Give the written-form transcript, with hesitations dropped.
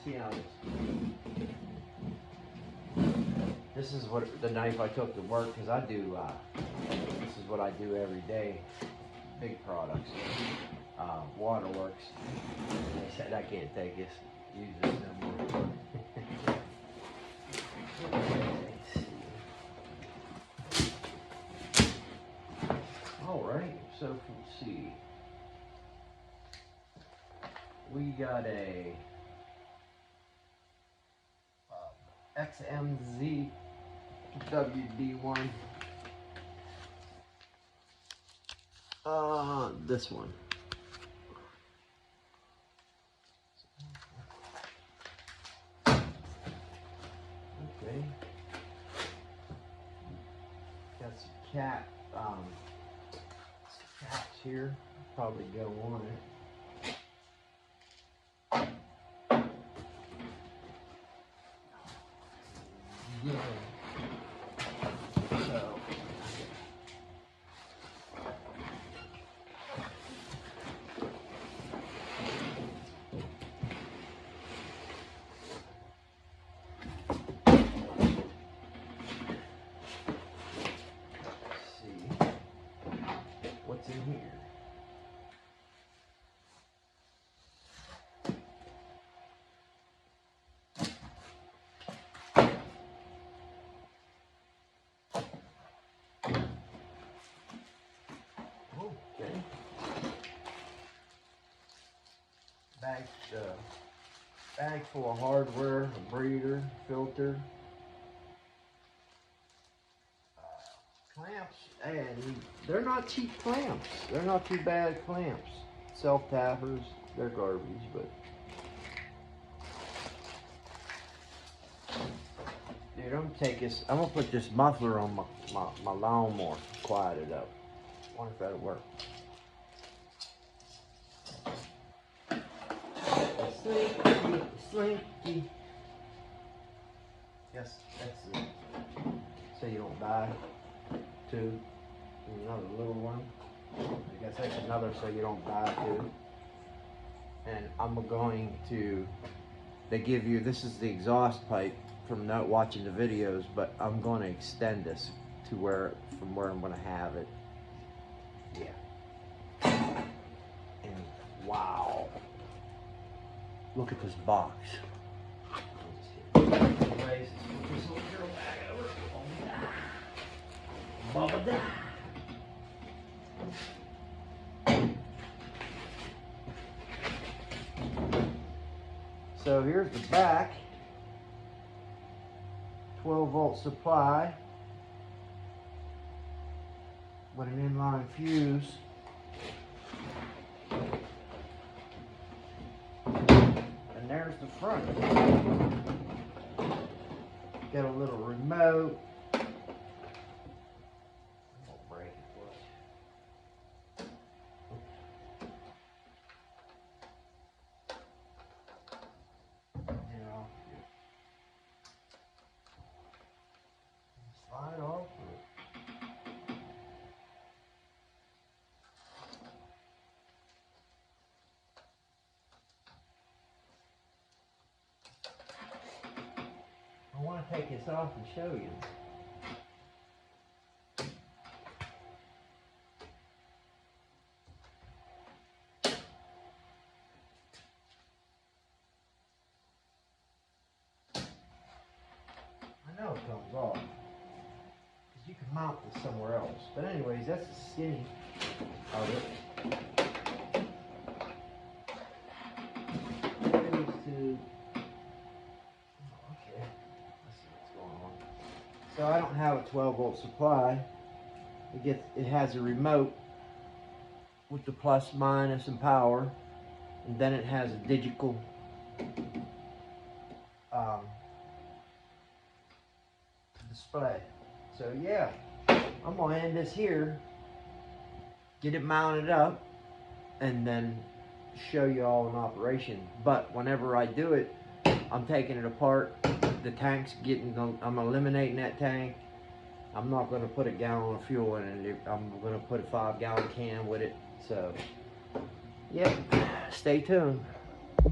See how this is what the knife I took to work, because I do, this is what I do every day. Big products, Waterworks. They said I can't take this, use this no more. Alright, so let's see. We got a XMZ WD1. This one. Okay. Got some cat, caps here. Probably go on it. Yeah. So. What's in here? Okay. Bag full of hardware, a breeder, filter, clamps, and they're not cheap clamps. They're not too bad clamps. Self-tappers, they're garbage, but dude, I'm gonna take this. I'm gonna put this muffler on my lawnmower, quiet it up. Wonder if that'll work. Slinky, slinky. Yes, that's it. So you don't die. Two. Another little one. I guess that's another so you don't die too. And I'm going to, they give you, this is the exhaust pipe from not watching the videos, but I'm going to extend this to where, from where I'm going to have it. Yeah. And wow. Look at this box. Anyways, this little girl back over. Bubba die. So here's the back. 12-volt supply with an inline fuse. And there's the front. Got a little remote. Slide off. I want to take this off and show you. I know it comes off. You can mount this somewhere else. But anyways, that's the skinny of it. Okay, let's see what's going on. So I don't have a 12-volt supply. It has a remote with the plus, minus, and power, and then it has a digital display. So yeah, I'm gonna end this here, get it mounted up, and then show you all in operation. But whenever I do it, I'm taking it apart. The tank's I'm eliminating that tank. I'm not gonna put a gallon of fuel in it. I'm gonna put a 5-gallon can with it. So, yep, stay tuned.